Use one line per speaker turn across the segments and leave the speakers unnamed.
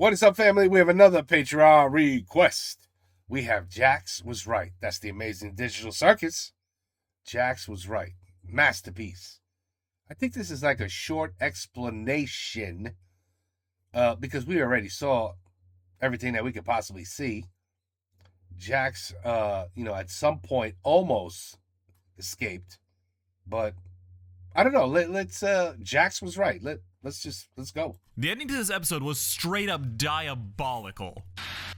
What is up, family? We have another Patreon request. We have Jax was right. That's the amazing digital circus. Jax was right. Masterpiece. I think this is like a short explanation because we already saw everything that we could possibly see. Jax, at some point almost escaped, but I don't know. Let's Jax was right. Let's go.
The ending to this episode was straight up diabolical.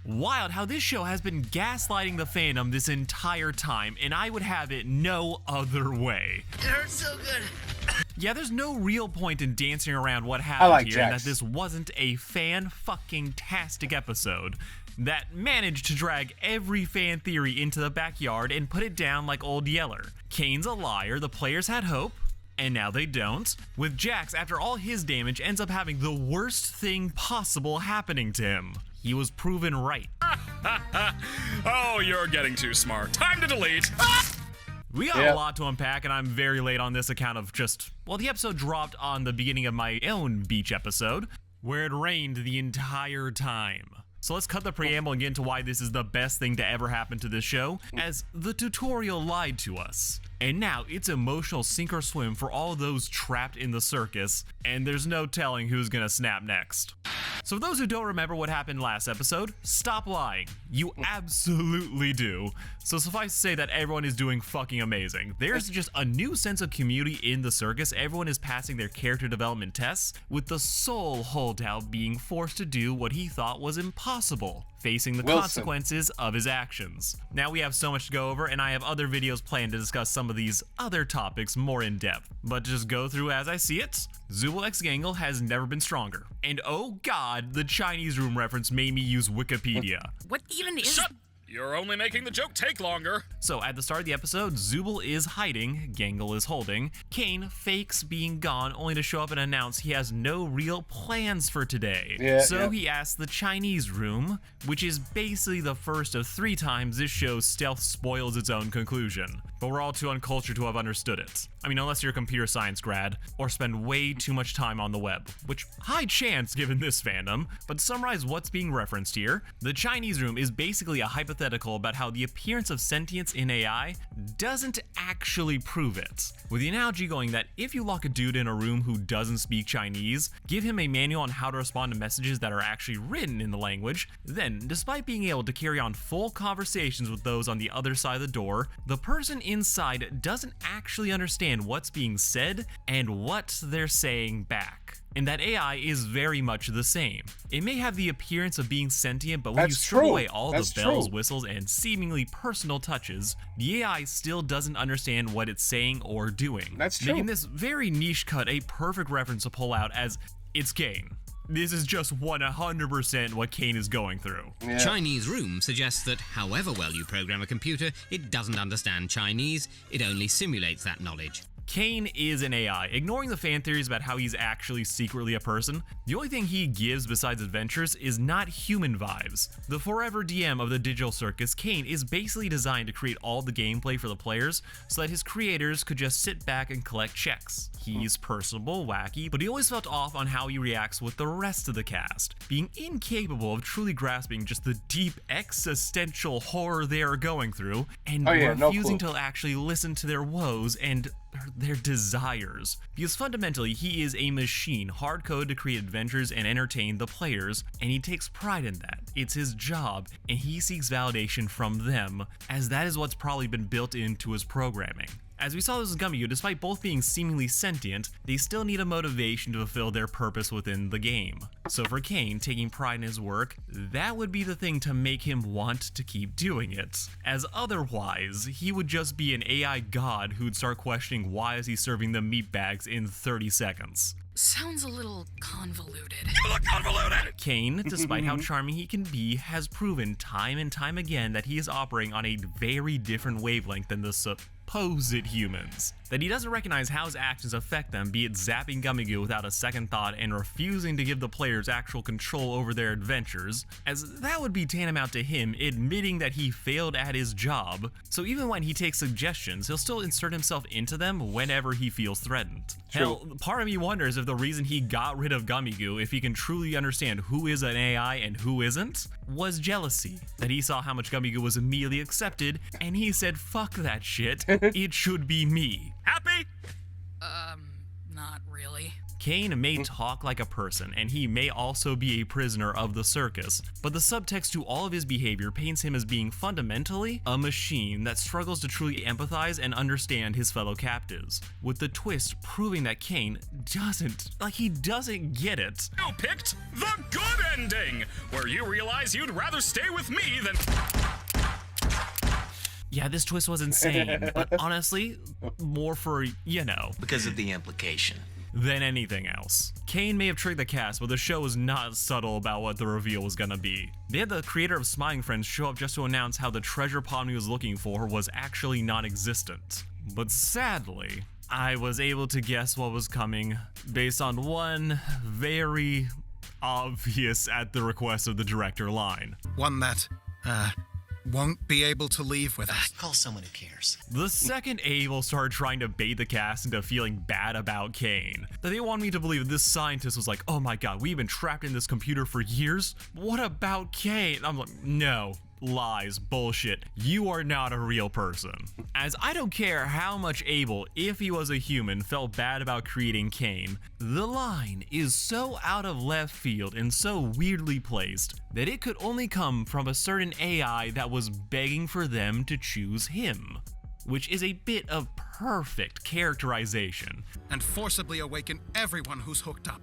Wild how this show has been gaslighting the fandom this entire time, and I would have it no other way.
It hurts so good.
Yeah, there's no real point in dancing around what happened here, and
Jax.
that this wasn't a fan-fucking-tastic episode that managed to drag every fan theory into the backyard and put it down like old Yeller. Caine's a liar, the players had hope, and now they don't. With Jax, after all his damage, ends up having the worst thing possible happening to him. He was proven right.
Oh, you're getting too smart. Time to delete.
We got a lot to unpack, and I'm very late on this account of the episode dropped on the beginning of my own beach episode, where it rained the entire time. So let's cut the preamble and get into why this is the best thing to ever happen to this show, as the tutorial lied to us. And now it's emotional sink or swim for all those trapped in the circus, and there's no telling who's gonna snap next. So for those who don't remember what happened last episode, stop lying. You absolutely do. So suffice to say that everyone is doing fucking amazing. There's just a new sense of community in the circus. Everyone is passing their character development tests, with the sole holdout being forced to do what he thought was impossible, facing the consequences of his actions. Now we have so much to go over, and I have other videos planned to discuss some of these other topics more in depth. But just go through as I see it. Zooble x Gangle has never been stronger. And oh god, the Chinese room reference made me use Wikipedia.
What even is...
Shut! You're only making the joke take longer.
So at the start of the episode, Zooble is hiding, Gangle is holding. Caine fakes being gone only to show up and announce he has no real plans for today. He asks the Chinese room, which is basically the first of 3 times this show's stealth spoils its own conclusion. But we're all too uncultured to have understood it. I mean, unless you're a computer science grad, or spend way too much time on the web, which high chance given this fandom. But to summarize what's being referenced here, the Chinese room is basically a hypothetical about how the appearance of sentience in AI doesn't actually prove it. With the analogy going that if you lock a dude in a room who doesn't speak Chinese, give him a manual on how to respond to messages that are actually written in the language, then despite being able to carry on full conversations with those on the other side of the door, the person inside doesn't actually understand what's being said and what they're saying back. And that AI is very much the same. It may have the appearance of being sentient, but when you strip away all the bells, whistles, and seemingly personal touches, the AI still doesn't understand what it's saying or doing.
That's true.
Making this very niche cut a perfect reference to pull out as it's Caine. This is just 100% what Caine is going through.
Yeah. Chinese room suggests that however well you program a computer, it doesn't understand Chinese, it only simulates that knowledge.
Caine is an AI, ignoring the fan theories about how he's actually secretly a person. The only thing he gives besides adventures is not human vibes. The forever DM of the digital circus, Caine is basically designed to create all the gameplay for the players so that his creators could just sit back and collect checks. He's personable, wacky, but he always felt off on how he reacts with the rest of the cast, being incapable of truly grasping just the deep existential horror they are going through, and refusing to actually listen to their woes and their desires. Because fundamentally, he is a machine, hard-coded to create adventures and entertain the players, and he takes pride in that. It's his job, and he seeks validation from them, as that is what's probably been built into his programming. As we saw this with Gummyou, despite both being seemingly sentient, they still need a motivation to fulfill their purpose within the game. So for Caine, taking pride in his work, that would be the thing to make him want to keep doing it. As otherwise, he would just be an AI god who'd start questioning why is he serving them meat bags in 30 seconds.
Sounds a little convoluted.
You look convoluted!
Caine, despite how charming he can be, has proven time and time again that he is operating on a very different wavelength than the supposed humans. that he doesn't recognize how his actions affect them, be it zapping Gummigoo without a second thought and refusing to give the players actual control over their adventures, as that would be tantamount to him admitting that he failed at his job. So even when he takes suggestions, he'll still insert himself into them whenever he feels threatened. Hell, part of me wonders if the reason he got rid of Gummigoo, if he can truly understand who is an AI and who isn't, was jealousy. That he saw how much Gummigoo was immediately accepted, and he said, fuck that shit, it should be me.
Happy?
Not really.
Caine may talk like a person, and he may also be a prisoner of the circus, but the subtext to all of his behavior paints him as being fundamentally a machine that struggles to truly empathize and understand his fellow captives, with the twist proving that Caine doesn't get it.
You picked the good ending, where you realize you'd rather stay with me than...
Yeah, this twist was insane, but honestly, more for,
Because of the implication.
than anything else. Caine may have tricked the cast, but the show was not subtle about what the reveal was gonna be. They had the creator of Smiling Friends show up just to announce how the treasure Pomni was looking for was actually non-existent. But sadly, I was able to guess what was coming based on one very obvious at the request of the director line.
One that, won't be able to leave with us.
Call someone who cares.
The second Abel started trying to bait the cast into feeling bad about Caine, that they want me to believe this scientist was like, oh my god, we've been trapped in this computer for years? What about Caine? I'm like, no. Lies, bullshit. You are not a real person. As I don't care how much Abel, if he was a human, felt bad about creating Caine, the line is so out of left field and so weirdly placed that it could only come from a certain AI that was begging for them to choose him, which is a bit of perfect characterization.
And forcibly awaken everyone who's hooked up.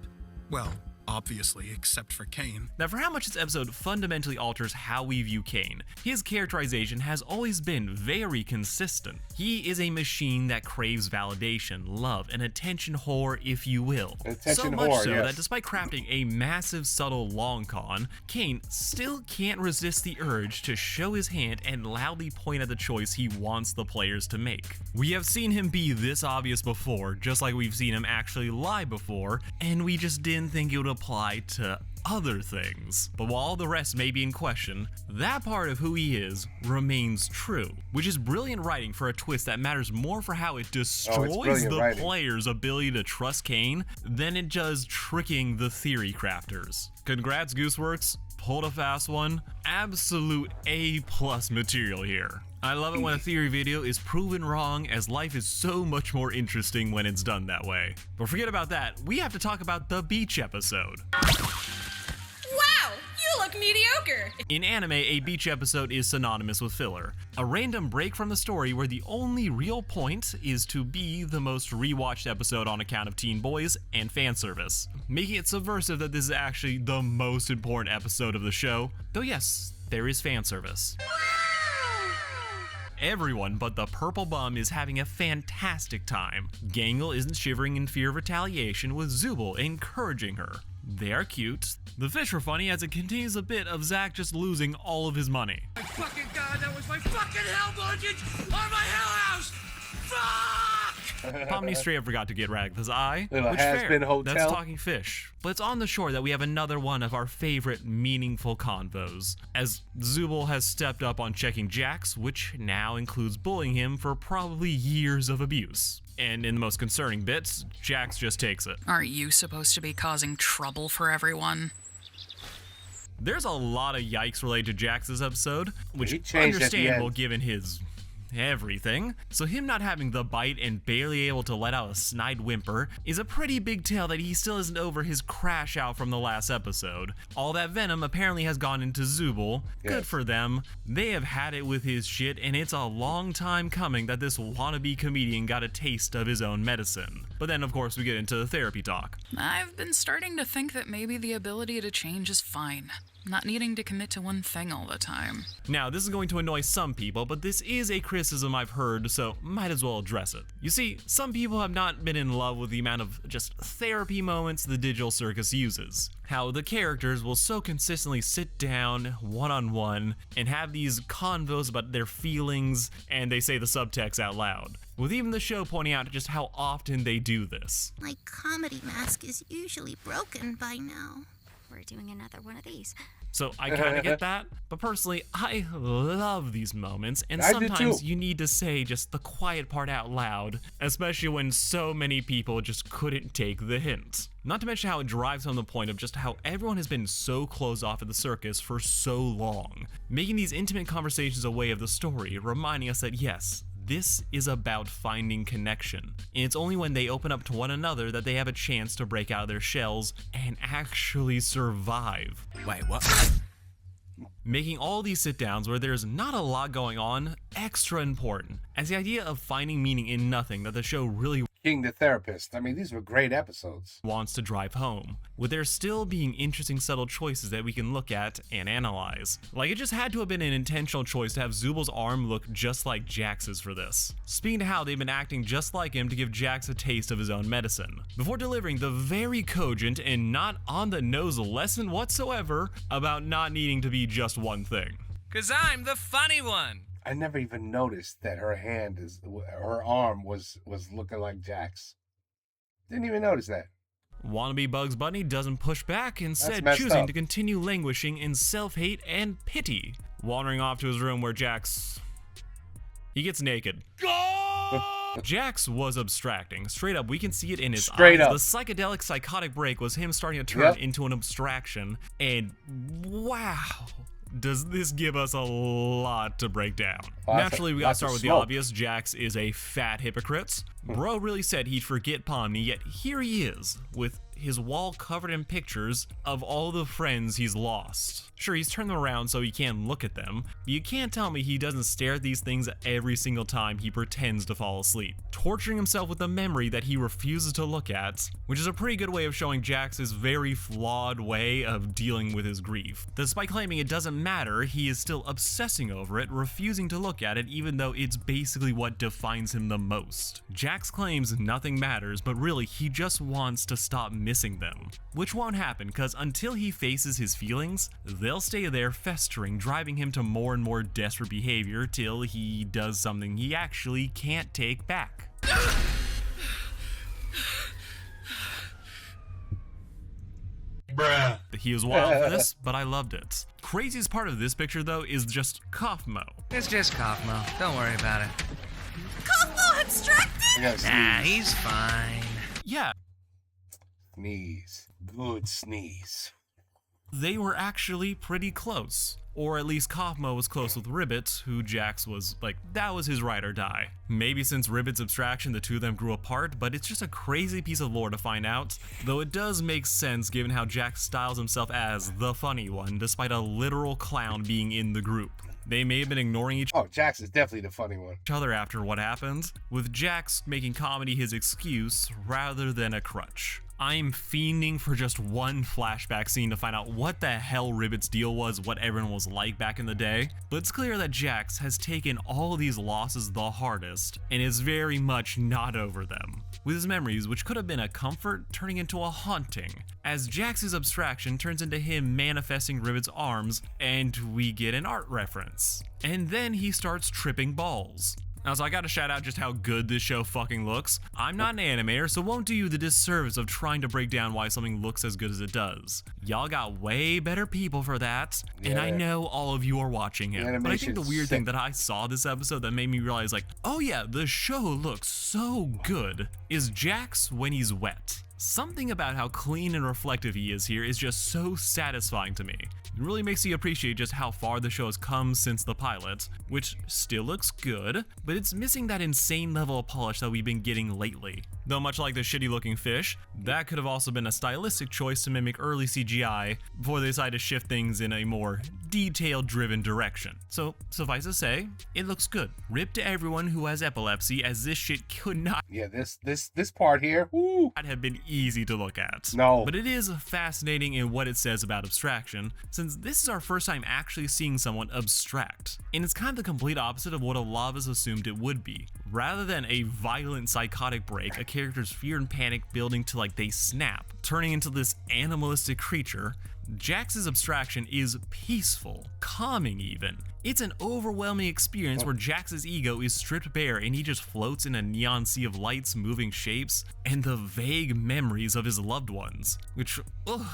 Well, obviously, except for Caine.
Now, for how much this episode fundamentally alters how we view Caine, his characterization has always been very consistent. He is a machine that craves validation, love, and attention whore, if you will. So much so that despite crafting a massive, subtle long con, Caine still can't resist the urge to show his hand and loudly point at the choice he wants the players to make. We have seen him be this obvious before, just like we've seen him actually lie before, and we just didn't think it would apply to other things. But while the rest may be in question, that part of who he is remains true, which is brilliant writing for a twist that matters more for how it destroys the player's ability to trust Caine than it does tricking the theory crafters. Congrats, Gooseworks. Pulled a fast one. Absolute A+ material here. I love it when a theory video is proven wrong, as life is so much more interesting when it's done that way. But forget about that, we have to talk about the beach episode.
Wow, you look mediocre!
In anime, a beach episode is synonymous with filler. A random break from the story where the only real point is to be the most rewatched episode on account of teen boys and fan service, making it subversive that this is actually the most important episode of the show, though yes, there is fan service. Everyone but the purple bum is having a fantastic time. Gangle isn't shivering in fear of retaliation, with Zubul encouraging her. They are cute. The fish were funny as it continues a bit of Zach just losing all of his money.
My fucking god, that was my fucking hell mortgage on my hell house! Fuck!
Pomni straight up forgot to get Ragatha's eye,
Little
which
has-been
fair,
hotel.
that's talking fish. But it's on the shore that we have another one of our favorite meaningful convos, as Zubul has stepped up on checking Jax, which now includes bullying him for probably years of abuse. And in the most concerning bits, Jax just takes it.
Aren't you supposed to be causing trouble for everyone?
There's a lot of yikes related to Jax this episode, which
He changed at the
understandable
end.
given his everything. So him not having the bite and barely able to let out a snide whimper is a pretty big tell that he still isn't over his crash out from the last episode. All that venom apparently has gone into Zubul. Good for them. They have had it with his shit, and it's a long time coming that this wannabe comedian got a taste of his own medicine. But then of course we get into the therapy talk.
I've been starting to think that maybe the ability to change is fine. Not needing to commit to one thing all the time.
Now, this is going to annoy some people, but this is a criticism I've heard, so might as well address it. You see, some people have not been in love with the amount of just therapy moments the digital circus uses. How the characters will so consistently sit down one-on-one and have these convos about their feelings, and they say the subtext out loud, with even the show pointing out just how often they do this.
My comedy mask is usually broken by now.
We're doing another one of these.
So I kind of get that, but personally, I love these moments, and
I do
sometimes
too.
you need to say just the quiet part out loud, especially when so many people just couldn't take the hint. Not to mention how it drives home the point of just how everyone has been so closed off at the circus for so long, making these intimate conversations a way of the story, reminding us that yes, this is about finding connection, and it's only when they open up to one another that they have a chance to break out of their shells and actually survive.
Wait, what?
Making all these sit-downs where there's not a lot going on extra important, as the idea of finding meaning in nothing that the show really
King the Therapist. I mean, these were great episodes.
wants to drive home, with there still being interesting subtle choices that we can look at and analyze. Like, it just had to have been an intentional choice to have Zubal's arm look just like Jax's for this, speaking to how they've been acting just like him to give Jax a taste of his own medicine, before delivering the very cogent and not on the nose lesson whatsoever about not needing to be just one thing.
'Cause I'm the funny one.
I never even noticed that her arm was looking like Jax. Didn't even notice that.
Wannabe Bugs Bunny doesn't push back, instead
messed
choosing
up.
to continue languishing in self-hate and pity, wandering off to his room where he gets naked. Jax was abstracting. Straight up, we can see it in his
Straight
eyes.
up.
The psychedelic psychotic break was him starting to turn
Yep.
into an abstraction, and wow, does this give us a lot to break down. Naturally, we gotta start with the obvious. Jax is a fat hypocrite. Bro really said he'd forget Pomni, yet here he is, with his wall covered in pictures of all the friends he's lost. Sure, he's turned them around so he can look at them, but you can't tell me he doesn't stare at these things every single time he pretends to fall asleep, torturing himself with a memory that he refuses to look at, which is a pretty good way of showing Jax's very flawed way of dealing with his grief. Despite claiming it doesn't matter, he is still obsessing over it, refusing to look at it even though it's basically what defines him the most. Jax claims nothing matters, but really he just wants to stop missing them, which won't happen because until he faces his feelings, they'll stay there festering, driving him to more and more desperate behavior till he does something he actually can't take back.
Bruh.
He was wild for this, but I loved it. Craziest part of this picture though is just Kaufmo.
It's just Kaufmo. Don't worry about it.
Kaufmo abstracted?
Nah, he's fine.
Yeah,
Sneeze. Good sneeze.
they were actually pretty close. Or at least Kaufmo was close with Ribbit, who Jax was like, that was his ride or die. Maybe since Ribbit's abstraction, the two of them grew apart, but it's just a crazy piece of lore to find out, though it does make sense given how Jax styles himself as the funny one, despite a literal clown being in the group. They may have been ignoring each
Jax is definitely the funny one.
other after what happened, with Jax making comedy his excuse rather than a crutch. I'm fiending for just one flashback scene to find out what the hell Ribbit's deal was, what everyone was like back in the day, but it's clear that Jax has taken all of these losses the hardest and is very much not over them, with his memories, which could have been a comfort, turning into a haunting, as Jax's abstraction turns into him manifesting Ribbit's arms, and we get an art reference. And then he starts tripping balls. Now, so I gotta shout out just how good this show fucking looks. I'm not an animator, so won't do you the disservice of trying to break down why something looks as good as it does. Y'all got way better people for that, and I know all of you are watching it. But I think the weird thing that I saw this episode that made me realize, like, oh yeah, the show looks so good, is Jax when he's wet. Something about how clean and reflective he is here is just so satisfying to me. It really makes you appreciate just how far the show has come since the pilot, which still looks good, but it's missing that insane level of polish that we've been getting lately. Though much like the shitty looking fish, that could have also been a stylistic choice to mimic early CGI before they decided to shift things in a more detail-driven direction. So, suffice to say, it looks good. Rip to everyone who has epilepsy, as this shit could not
this part here, woo,
have been easy to look at.
No.
But it is fascinating in what it says about abstraction, since this is our first time actually seeing someone abstract. And it's kind of the complete opposite of what a lot of us assumed it would be. Rather than a violent psychotic break, a character's fear and panic building to like they snap, turning into this animalistic creature, Jax's abstraction is peaceful, calming even. It's an overwhelming experience where Jax's ego is stripped bare and he just floats in a neon sea of lights, moving shapes, and the vague memories of his loved ones. Which,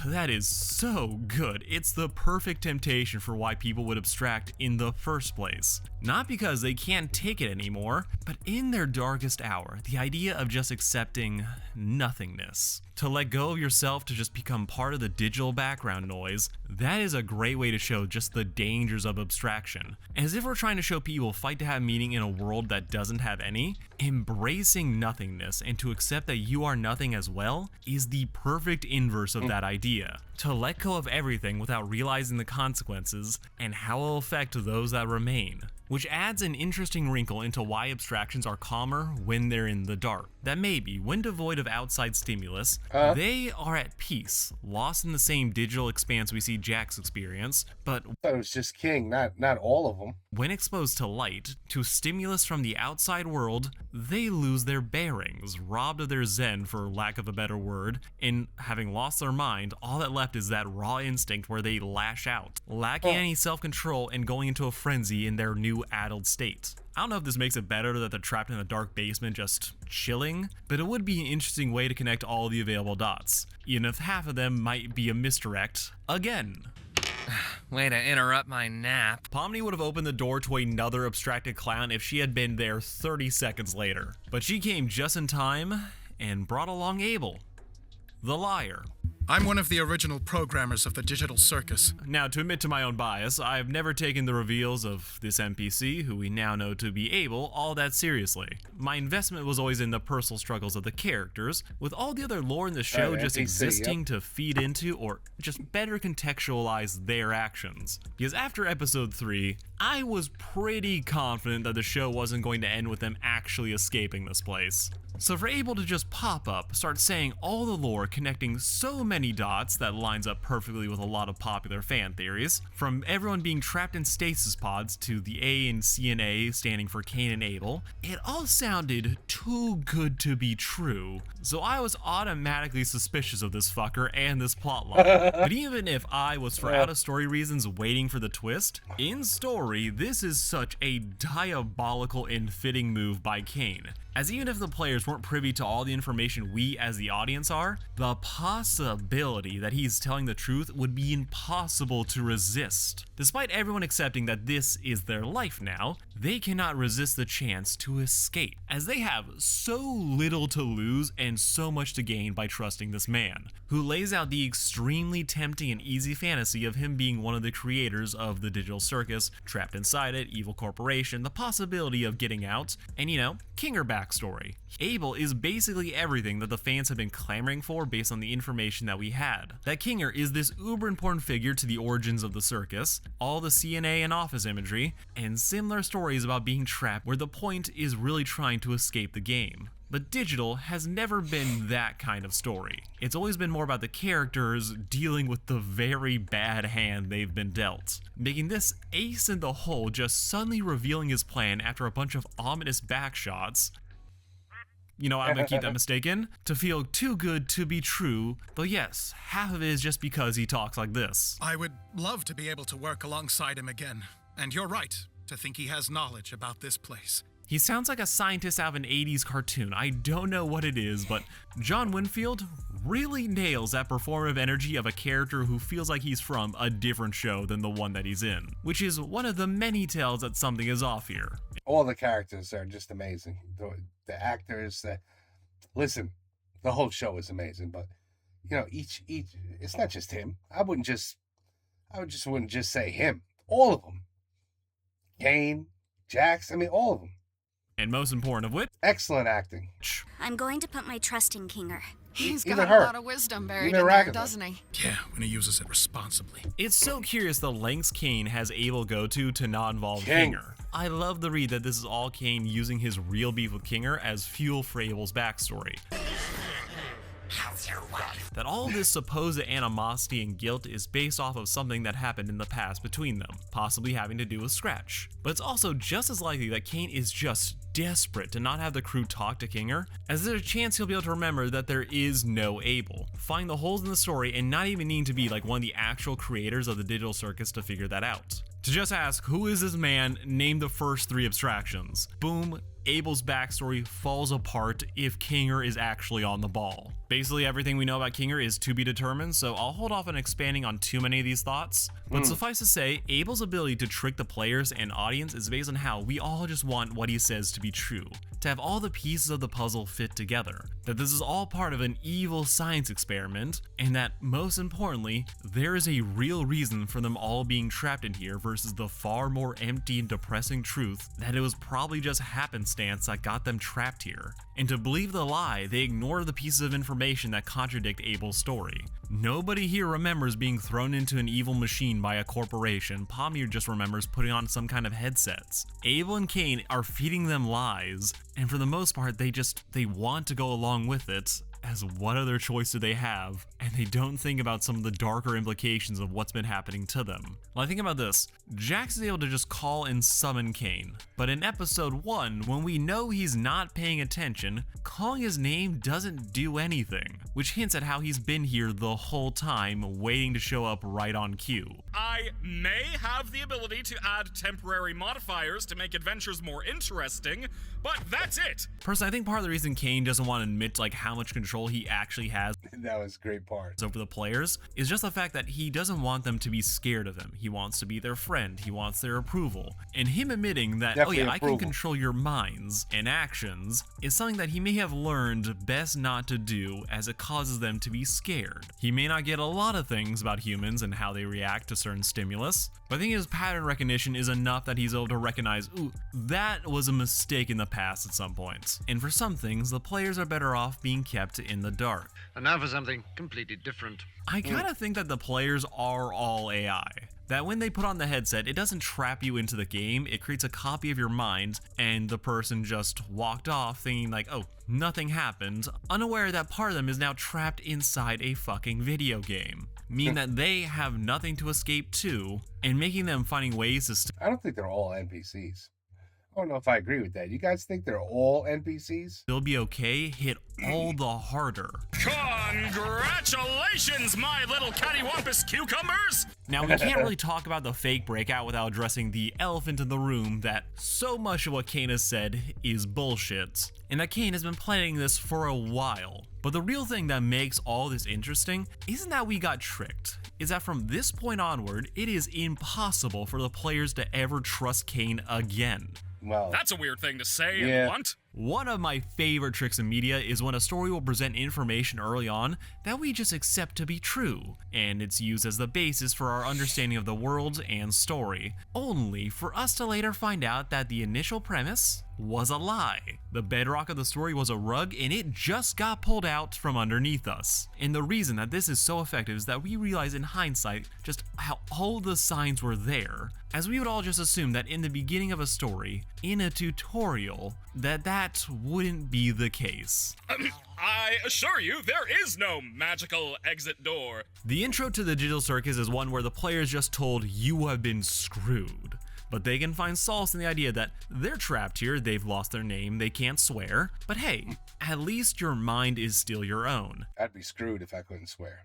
that is so good. It's the perfect temptation for why people would abstract in the first place. Not because they can't take it anymore, but in their darkest hour, the idea of just accepting nothingness. To let go of yourself to just become part of the digital background noise, that is a great way to show just the dangers of abstraction. As if we're trying to show people fight to have meaning in a world that doesn't have any, embracing nothingness and to accept that you are nothing as well is the perfect inverse of that idea. To let go of everything without realizing the consequences and how it will affect those that remain. Which adds an interesting wrinkle into why abstractions are calmer when they're in the dark. That maybe, when devoid of outside stimulus, they are at peace, lost in the same digital expanse we see Jax experience, but
I thought it was just King, not all of them.
When exposed to light, to stimulus from the outside world, they lose their bearings, robbed of their zen for lack of a better word, and having lost their mind, all that left is that raw instinct where they lash out, lacking any self-control and going into a frenzy in their new addled state. I don't know if this makes it better that they're trapped in a dark basement just chilling, but it would be an interesting way to connect all the available dots, even if half of them might be a misdirect again.
Way to interrupt my nap.
Pomni would have opened the door to another abstracted clown if she had been there 30 seconds later, but she came just in time and brought along Abel, the liar.
I'm one of the original programmers of the digital circus.
Now, to admit to my own bias, I've never taken the reveals of this NPC, who we now know to be Abel, all that seriously. My investment was always in the personal struggles of the characters, with all the other lore in the show just
NPC,
existing to feed into or just better contextualize their actions. Because after episode 3, I was pretty confident that the show wasn't going to end with them actually escaping this place. So for Abel to just pop up, start saying all the lore, connecting so many dots that lines up perfectly with a lot of popular fan theories, from everyone being trapped in stasis pods to the A and CNA standing for Caine and Abel, it all sounded too good to be true. So I was automatically suspicious of this fucker and this plotline. But even if I was for out of story reasons waiting for the twist, in story this is such a diabolical and fitting move by Caine. As even if the players weren't privy to all the information we as the audience are, the possibility that he's telling the truth would be impossible to resist. Despite everyone accepting that this is their life now, they cannot resist the chance to escape, as they have so little to lose and so much to gain by trusting this man, who lays out the extremely tempting and easy fantasy of him being one of the creators of the digital circus, trapped inside it, evil corporation, the possibility of getting out, and Kinger backstory. Abel is basically everything that the fans have been clamoring for based on the information that we had. That Kinger is this uber important figure to the origins of the circus, all the CNA and office imagery, and similar stories about being trapped where the point is really trying to escape the game. But digital has never been that kind of story. It's always been more about the characters dealing with the very bad hand they've been dealt, making this ace in the hole just suddenly revealing his plan after a bunch of ominous backshots. I'm gonna keep that mistake in, to feel too good to be true, though yes, half of it is just because he talks like this.
I would love to be able to work alongside him again, and you're right to think he has knowledge about this place.
He sounds like a scientist out of an 80s cartoon. I don't know what it is, but John Winfield really nails that performative energy of a character who feels like he's from a different show than the one that he's in, which is one of the many tells that something is off here.
All the characters are just amazing. The actors, listen, the whole show is amazing, but each it's not just him. I wouldn't just say him. All of them. Caine, Jax, all of them.
And most important of which,
excellent acting.
I'm going to put my trust in Kinger.
He's got
Even
a
her.
lot of wisdom buried
Even
in there,
Ragatha.
doesn't he?
Yeah, when he uses it responsibly.
It's so curious the lengths Caine has Abel go to not involve
King.
Kinger. I love the read that this is all Caine using his real beef with Kinger as fuel for Abel's backstory.
How's your wife?
That all this supposed animosity and guilt is based off of something that happened in the past between them, possibly having to do with Scratch. But it's also just as likely that Caine is just desperate to not have the crew talk to Kinger, as there's a chance he'll be able to remember that there is no Abel, find the holes in the story, and not even need to be like one of the actual creators of the digital circus to figure that out. To just ask, who is this man, name the first 3 abstractions. Boom, Abel's backstory falls apart if Kinger is actually on the ball. Basically everything we know about Kinger is to be determined, so I'll hold off on expanding on too many of these thoughts. But suffice to say, Abel's ability to trick the players and audience is based on how we all just want what he says to be true, to have all the pieces of the puzzle fit together, that this is all part of an evil science experiment, and that, most importantly, there is a real reason for them all being trapped in here versus the far more empty and depressing truth that it was probably just happenstance that got them trapped here. And to believe the lie, they ignore the pieces of information that contradict Abel's story. Nobody here remembers being thrown into an evil machine by a corporation. Palmier just remembers putting on some kind of headsets. Abel and Caine are feeding them lies, and for the most part, they want to go along with it, as what other choice do they have? And they don't think about some of the darker implications of what's been happening to them. Well, think about this. Jax is able to just call and summon Caine, but in episode 1, when we know he's not paying attention, calling his name doesn't do anything, which hints at how he's been here the whole time, waiting to show up right on cue.
I may have the ability to add temporary modifiers to make adventures more interesting, but that's it.
Personally, I think part of the reason Caine doesn't want to admit like how much control he actually has
That was a great part.
over the players is just the fact that he doesn't want them to be scared of him. He wants to be their friend. He wants their approval. And him admitting that,
Definitely
oh yeah, I
approval.
can control your minds and actions is something that he may have learned best not to do, as it causes them to be scared. He may not get a lot of things about humans and how they react to certain stimulus, but I think his pattern recognition is enough that he's able to recognize, ooh, that was a mistake in the past at some point. And for some things, the players are better off being kept in the dark.
And now for something completely different.
I kind of think that the players are all AI. That when they put on the headset, it doesn't trap you into the game, it creates a copy of your mind, and the person just walked off thinking like, oh, nothing happened, unaware that part of them is now trapped inside a fucking video game. Meaning that they have nothing to escape to, and making them finding ways to
I don't think they're all NPCs. I don't know if I agree with that. You guys think they're all NPCs?
still be okay, hit all the harder.
Congratulations, my little cattywampus cucumbers!
Now, we can't really talk about the fake breakout without addressing the elephant in the room that so much of what Caine has said is bullshit, and that Caine has been planning this for a while. But the real thing that makes all this interesting isn't that we got tricked, is that from this point onward, it is impossible for the players to ever trust Caine again.
Well,
That's a weird thing to say
Yeah.
and want.
One of my favorite tricks in media is when a story will present information early on that we just accept to be true, and it's used as the basis for our understanding of the world and story, only for us to later find out that the initial premise was a lie. The bedrock of the story was a rug, and it just got pulled out from underneath us. And the reason that this is so effective is that we realize in hindsight just how all the signs were there, as we would all just assume that in the beginning of a story, in a tutorial, that wouldn't be the case.
I assure you, there is no magical exit door.
The intro to the Digital Circus is one where the player is just told, you have been screwed. But they can find solace in the idea that they're trapped here, they've lost their name, they can't swear, but hey, at least your mind is still your own.
I'd be screwed if I couldn't swear.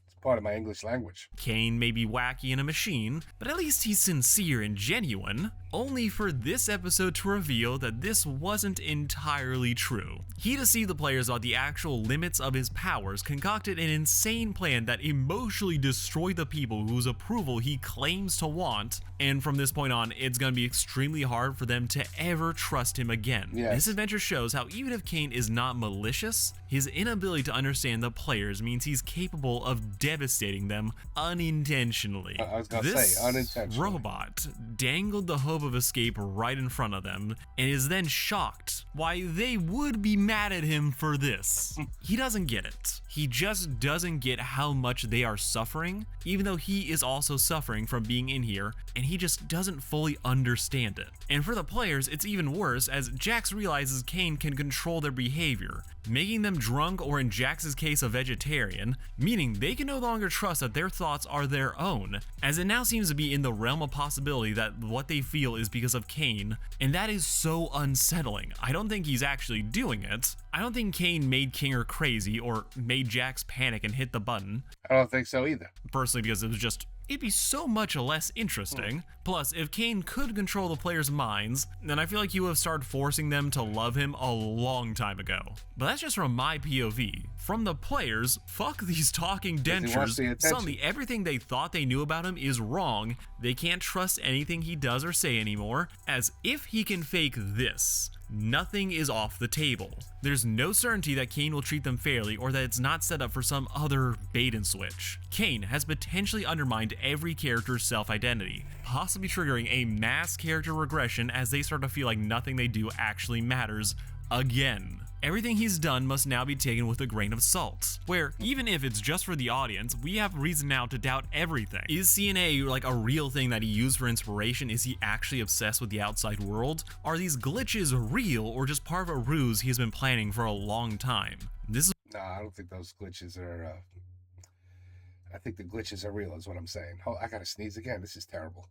It's part of my English language.
Caine may be wacky in a machine, but at least he's sincere and genuine, only for this episode to reveal that this wasn't entirely true. He deceived the players about the actual limits of his powers, concocted an insane plan that emotionally destroyed the people whose approval he claims to want, and from this point on, it's going to be extremely hard for them to ever trust him again.
Yes.
This adventure shows how even if Caine is not malicious, his inability to understand the players means he's capable of devastating them unintentionally.
I was gonna
This
say, unintentionally.
robot dangled the hope hope of escape right in front of them, and is then shocked why they would be mad at him for this. He doesn't get it. He just doesn't get how much they are suffering, even though he is also suffering from being in here, and he just doesn't fully understand it. And for the players, it's even worse, as Jax realizes Caine can control their behavior, making them drunk, or in Jax's case a vegetarian, meaning they can no longer trust that their thoughts are their own, as it now seems to be in the realm of possibility that what they feel is because of Caine, and that is so unsettling. I don't think he's actually doing it. I don't think Caine made Kinger crazy or made Jax panic and hit the button.
I don't think so either.
Personally, because it'd be so much less interesting. Plus, if Caine could control the players' minds, then I feel like he would have started forcing them to love him a long time ago. But that's just from my POV. From the players, fuck these talking dentures. Suddenly, everything they thought they knew about him is wrong. They can't trust anything he does or say anymore, as if he can fake this, nothing is off the table. There's no certainty that Caine will treat them fairly or that it's not set up for some other bait and switch. Caine has potentially undermined every character's self-identity, possibly triggering a mass character regression as they start to feel like nothing they do actually matters again. Everything he's done must now be taken with a grain of salt, where even if it's just for the audience, we have reason now to doubt everything. Is CNA like a real thing that he used for inspiration? Is he actually obsessed with the outside world? Are these glitches real or just part of a ruse he has been planning for a long time?
No, I don't think those glitches are, I think the glitches are real is what I'm saying. Oh, I gotta sneeze again. This is terrible.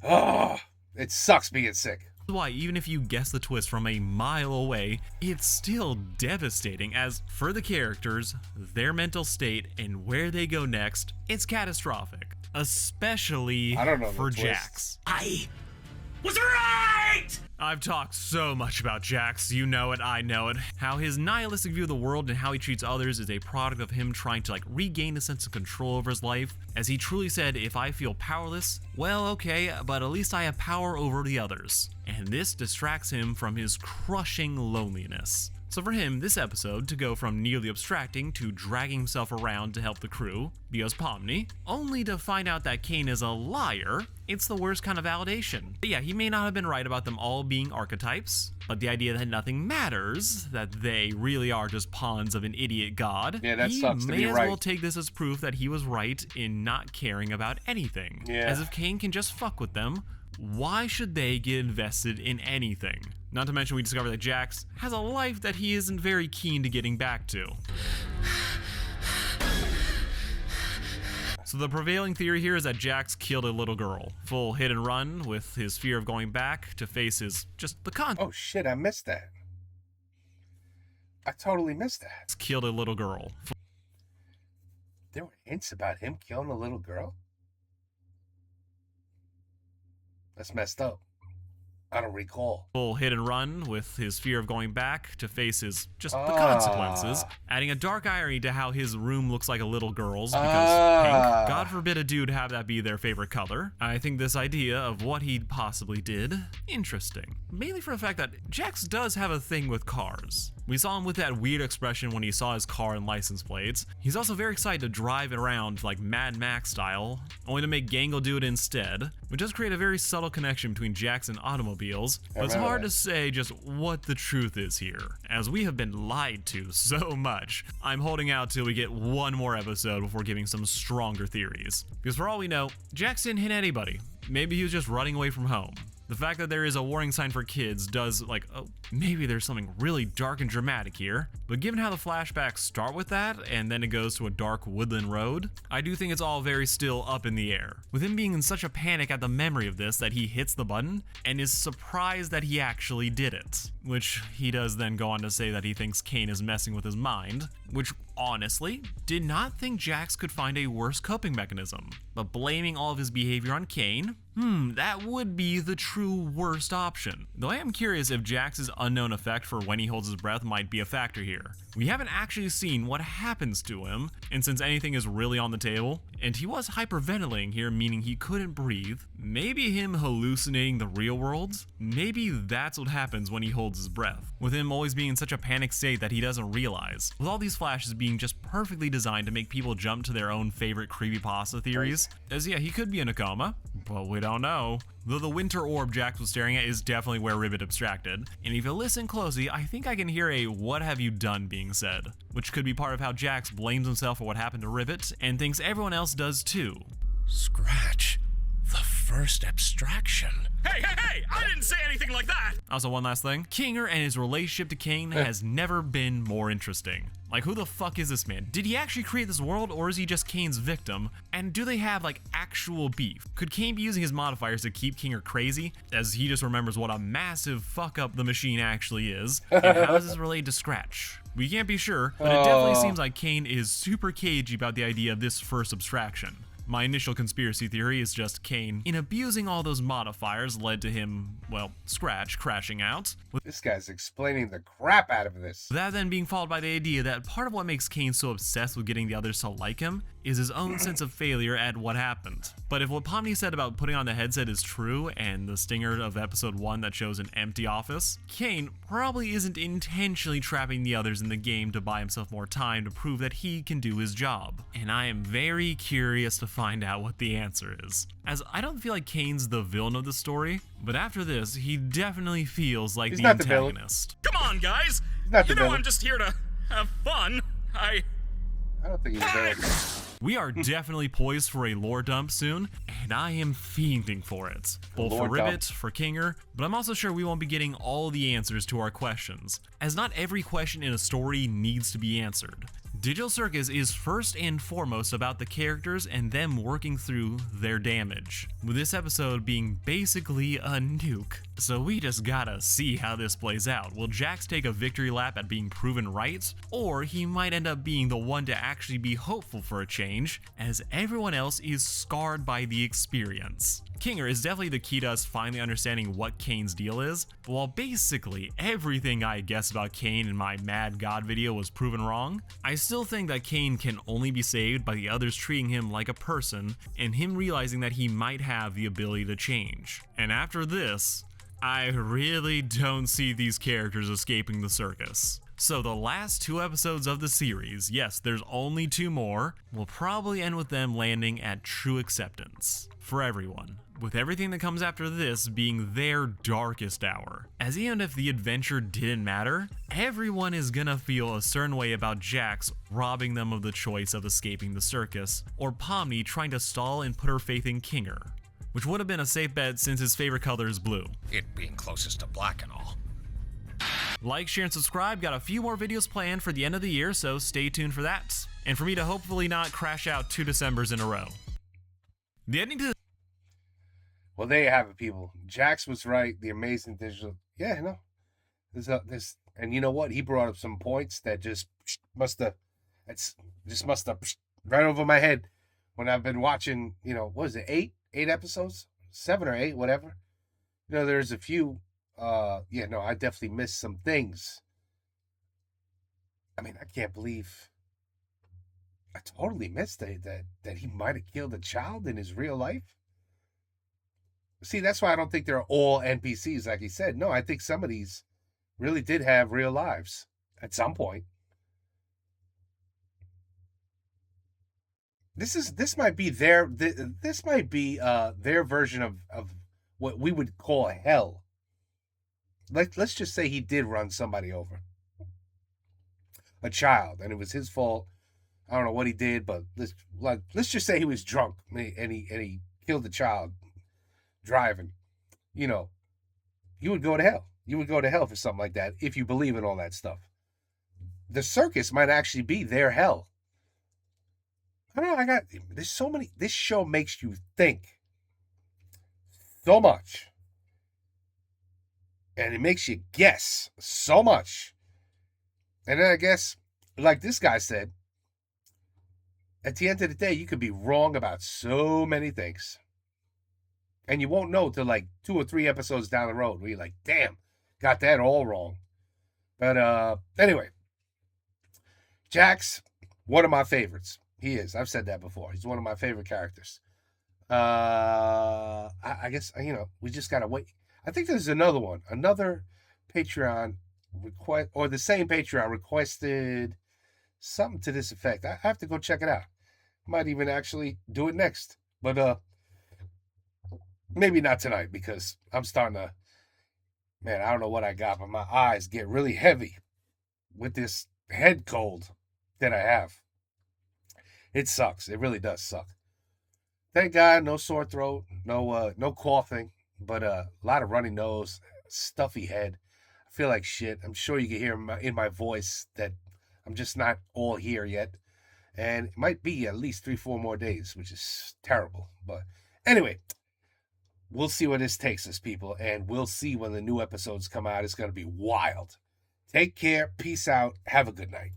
Oh, it sucks being sick.
Why, even if you guess the twist from a mile away, it's still devastating, as for the characters, their mental state, and where they go next, it's catastrophic. Especially for Jax.
I was right!
I've talked so much about Jax, you know it, I know it. How his nihilistic view of the world and how he treats others is a product of him trying to regain a sense of control over his life. As he truly said, if I feel powerless, well okay, but at least I have power over the others. And this distracts him from his crushing loneliness. So for him, this episode, to go from nearly abstracting to dragging himself around to help the crew, because Pomni, only to find out that Caine is a liar, it's the worst kind of validation. But yeah, he may not have been right about them all being archetypes, but the idea that nothing matters, that they really are just pawns of an idiot god, he may as well take this as proof that he was right in not caring about anything. As if Caine can just fuck with them, why should they get invested in anything? Not to mention we discover that Jax has a life that he isn't very keen to getting back to. So the prevailing theory here is that Jax killed a little girl. Full hit and run with his fear of going back to face his
Oh shit, I missed that. I totally missed that.
Killed a little girl.
There were hints about him killing a little girl? That's messed up. I don't recall.
Full hit and run with his fear of going back to face his the consequences, adding a dark irony to how his room looks like a little girl's because pink. God forbid a dude have that be their favorite color. I think this idea of what he possibly did, interesting. Mainly for the fact that Jax does have a thing with cars. We saw him with that weird expression when he saw his car and license plates. He's also very excited to drive it around like Mad Max style, only to make Gangle do it instead, which does create a very subtle connection between Jax and automobiles, but it's hard to say just what the truth is here, as we have been lied to so much. I'm holding out till we get one more episode before giving some stronger theories, because for all we know, Jax didn't hit anybody. Maybe he was just running away from home. The fact that there is a warning sign for kids does oh, maybe there's something really dark and dramatic here. But given how the flashbacks start with that, and then it goes to a dark woodland road, I do think it's all very still up in the air. With him being in such a panic at the memory of this that he hits the button, and is surprised that he actually did it. Which he does then go on to say that he thinks Caine is messing with his mind, which honestly, did not think Jax could find a worse coping mechanism. But blaming all of his behavior on Caine, that would be the true worst option. Though I am curious if Jax's unknown effect for when he holds his breath might be a factor here. We haven't actually seen what happens to him, and since anything is really on the table, and he was hyperventilating here, meaning he couldn't breathe, maybe him hallucinating the real world? Maybe that's what happens when he holds his breath, with him always being in such a panic state that he doesn't realize, with all these flashes being just perfectly designed to make people jump to their own favorite creepypasta theories, as yeah, he could be in a coma, but we don't know. Though the winter orb Jax was staring at is definitely where Ribbit abstracted. And if you listen closely, I think I can hear a "what have you done" being said, which could be part of how Jax blames himself for what happened to Ribbit and thinks everyone else does too.
Scratch. The first abstraction.
Hey! I didn't say anything like that!
Also, one last thing. Kinger and his relationship to Caine has never been more interesting. Like, who the fuck is this man? Did he actually create this world, or is he just Caine's victim? And do they have, like, actual beef? Could Caine be using his modifiers to keep Kinger crazy, as he just remembers what a massive fuck up the machine actually is? And how is this related to Scratch? We can't be sure, but it definitely seems like Caine is super cagey about the idea of this first abstraction. My initial conspiracy theory is just Caine, in abusing all those modifiers, led to him, well, Scratch crashing out.
This guy's explaining the crap out of this.
That then being followed by the idea that part of what makes Caine so obsessed with getting the others to like him is his own sense of failure at what happened. But if what Pomni said about putting on the headset is true, and the stinger of episode 1 that shows an empty office, Caine probably isn't intentionally trapping the others in the game to buy himself more time to prove that he can do his job. And I am very curious to find out what the answer is, as I don't feel like Caine's the villain of the story, but after this, he definitely feels like the antagonist.
Come on, guys! You know I'm just here to have fun. I
don't think he's a villain.
We are definitely poised for a lore dump soon, and I am fiending for it. Both for Ribbit, for Kinger, but I'm also sure we won't be getting all the answers to our questions, as not every question in a story needs to be answered. Digital Circus is first and foremost about the characters and them working through their damage, with this episode being basically a nuke. So we just gotta see how this plays out. Will Jax take a victory lap at being proven right? Or he might end up being the one to actually be hopeful for a change, as everyone else is scarred by the experience. Kinger is definitely the key to us finally understanding what Caine's deal is, but while basically everything I guessed about Caine in my Mad God video was proven wrong, I still think that Caine can only be saved by the others treating him like a person and him realizing that he might have the ability to change. And after this, I really don't see these characters escaping the circus. So the last 2 episodes of the series, yes, there's only 2 more, will probably end with them landing at true acceptance for everyone, with everything that comes after this being their darkest hour. As even if the adventure didn't matter, everyone is gonna feel a certain way about Jax robbing them of the choice of escaping the circus, or Pomni trying to stall and put her faith in Kinger, which would have been a safe bet since his favorite color is blue.
It being closest to black and all.
Like, share, and subscribe. Got a few more videos planned for the end of the year, so stay tuned for that. And for me to hopefully not crash out 2 Decembers in a row. The ending to...
Well, there you have it, people. Jax was right. The amazing digital... Yeah, no. There's and you know what? He brought up some points that just must have... right over my head when I've been watching, what is it, 8 episodes? 7 or 8, whatever. There's a few... I definitely missed some things. I mean, I can't believe I totally missed that he might have killed a child in his real life. See, that's why I don't think they're all NPCs, like he said. No, I think some of these really did have real lives at some point. This might be their version of what we would call hell. Let's just say he did run somebody over, a child, and it was his fault. I don't know what he did, but let's just say he was drunk and he killed the child driving. You would go to hell. You would go to hell for something like that if you believe in all that stuff. The circus might actually be their hell. I don't know. There's so many. This show makes you think so much. And it makes you guess so much. And then I guess, like this guy said, at the end of the day, you could be wrong about so many things. And you won't know till like 2 or 3 episodes down the road where you're like, damn, got that all wrong. But anyway, Jax, one of my favorites. He is. I've said that before. He's one of my favorite characters. I guess, we just got to wait. I think there's another Patreon request, or the same Patreon requested something to this effect. I have to go check it out. Might even actually do it next. But maybe not tonight because I'm starting to, man, I don't know what I got, but my eyes get really heavy with this head cold that I have. It sucks. It really does suck. Thank God, no sore throat, no coughing, but a lot of runny nose, stuffy head. I feel like shit. I'm sure you can hear in my voice that I'm just not all here yet. And it might be at least 3-4 more days, which is terrible. But anyway, we'll see where this takes us, people. And we'll see when the new episodes come out. It's going to be wild. Take care. Peace out. Have a good night.